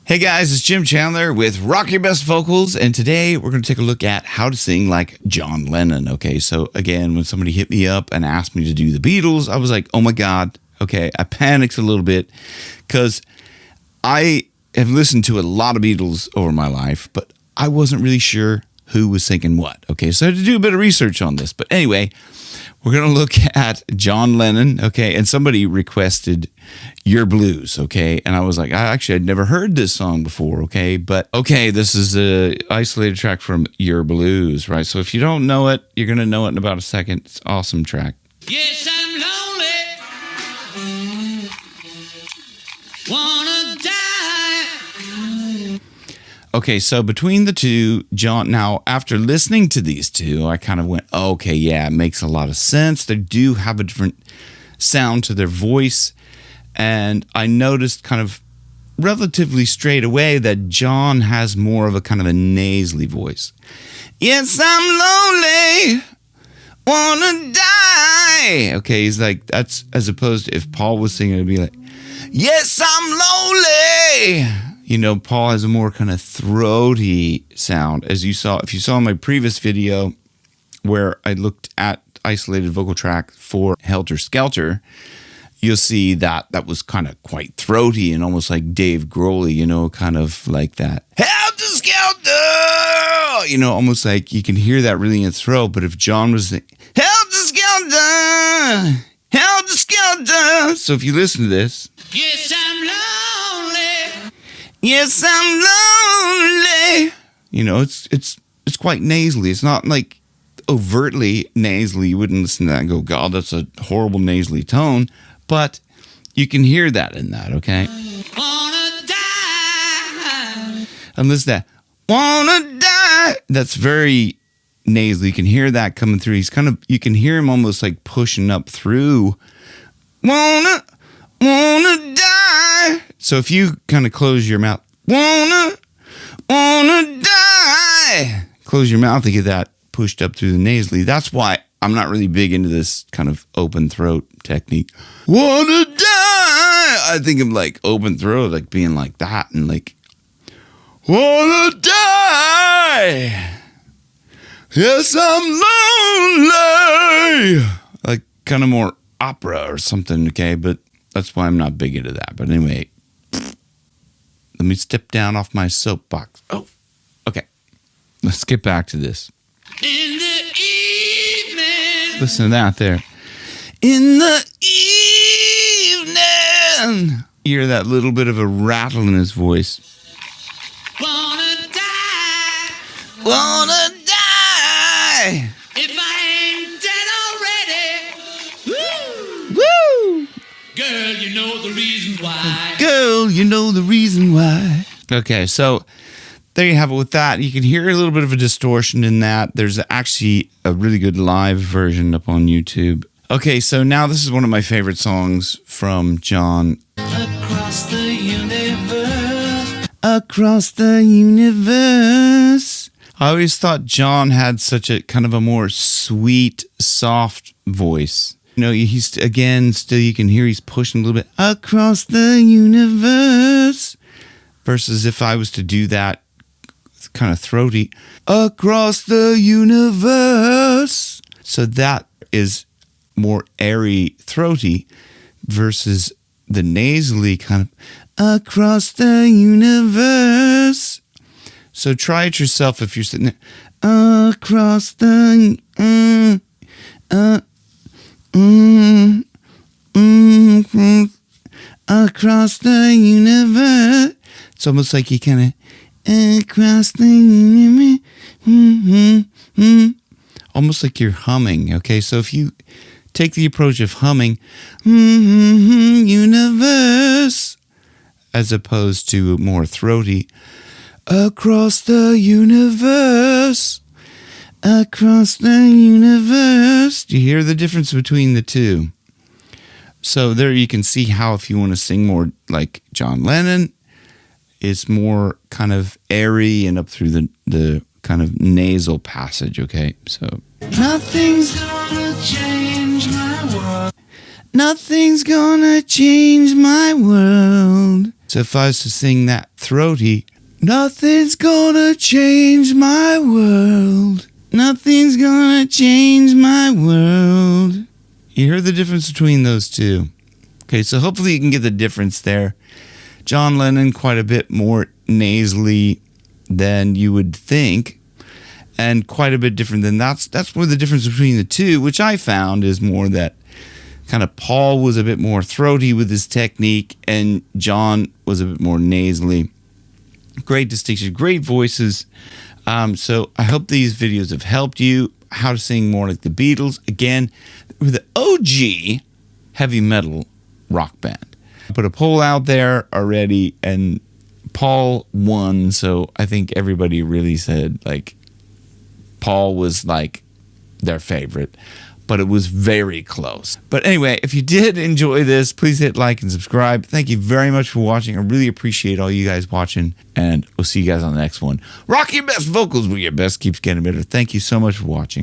Hey guys, it's Jim Chandler with Rock Your Best Vocals, and today we're going to take a look at how to sing like John Lennon. Okay, so again, when somebody hit me up and asked me to do the Beatles, I was like, oh my God. Okay, I panicked a little bit because I have listened to a lot of Beatles over my life, but I wasn't really sure who was singing what. Okay, so I had to do a bit of research on this. But anyway, we're going to look at John Lennon, okay, and somebody requested Your Blues, okay, and I was like, I'd never heard this song before, okay, but okay, this is an isolated track from Your Blues, right? So if you don't know it, you're going to know it in about a second. It's an awesome track. Yes, I'm lonely, wanna die. Okay, so between the two, John, now after listening to these two, I kind of went, okay, yeah, it makes a lot of sense. They do have a different sound to their voice. And I noticed kind of relatively straight away that John has more of a kind of a nasally voice. Yes, I'm lonely, wanna die. Okay, he's like, that's as opposed to if Paul was singing, it'd be like, yes, I'm lonely. You know, Paul has a more kind of throaty sound. As you saw, if you saw my previous video where I looked at isolated vocal track for Helter Skelter, you'll see that that was kind of quite throaty and almost like Dave Grohl, you know, kind of like that. Helter Skelter! You know, almost like you can hear that really in the throat. But if John was the Helter Skelter! Helter Skelter! So if you listen to this. Yes, I'm lonely. Yes, I'm lonely. You know, it's quite nasally. It's not like overtly nasally. You wouldn't listen to that and go, God, that's a horrible nasally tone. But you can hear that in that, okay? Wanna die. And listen to that. Wanna die. That's very nasally. You can hear that coming through. He's kind of, you can hear him almost like pushing up through. Wanna die. So if you kind of close your mouth, wanna die. Close your mouth to get that pushed up through the nasally. That's why I'm not really big into this kind of open throat technique. Wanna die. I think of like open throat, like being like that and like, wanna die. Yes, I'm lonely. Like kind of more opera or something, okay? But that's why I'm not big into that. But anyway, let me step down off my soapbox. Oh, okay. Let's get back to this. In the evening. Listen to that there. In the evening. You hear that little bit of a rattle in his voice. Wanna die. Wanna die. If I ain't dead already. Woo. Woo. Girl, you know the reason why. Girl, you know the reason why. Okay, so there you have it with that. You can hear a little bit of a distortion in that. There's actually a really good live version up on YouTube. Okay, so now this is one of my favorite songs from John. Across the universe. Across the universe. I always thought John had such a kind of a more sweet, soft voice. You know, he's again, still you can hear he's pushing a little bit across the universe. Versus if I was to do that kind of throaty, across the universe. So that is more airy, throaty versus the nasally kind of across the universe. So try it yourself if you're sitting there. Across the across the universe. It's almost like you kind of across the universe. Almost like you're humming. Okay, so if you take the approach of humming, universe, as opposed to more throaty, across the universe, across the universe. Do you hear the difference between the two? So there you can see how if you want to sing more like John Lennon, it's more kind of airy and up through the kind of nasal passage, okay? So nothing's gonna change my world. Nothing's gonna change my world. So if I was to sing that throaty, nothing's gonna change my world. Nothing's gonna change my world. You hear the difference between those two. Okay, so hopefully you can get the difference there. John Lennon, quite a bit more nasally than you would think, and quite a bit different than that's where the difference between the two, which I found is more that kind of Paul was a bit more throaty with his technique, and John was a bit more nasally. Great distinction, great voices. So I hope these videos have helped you. How to sing more like the Beatles. Again, with the OG heavy metal rock band. I put a poll out there already, and Paul won. So I think everybody really said like Paul was like their favorite. But it was very close. But anyway, if you did enjoy this, please hit like and subscribe. Thank you very much for watching. I really appreciate all you guys watching, and we'll see you guys on the next one. Rock your best vocals with your best keeps getting better. Thank you so much for watching.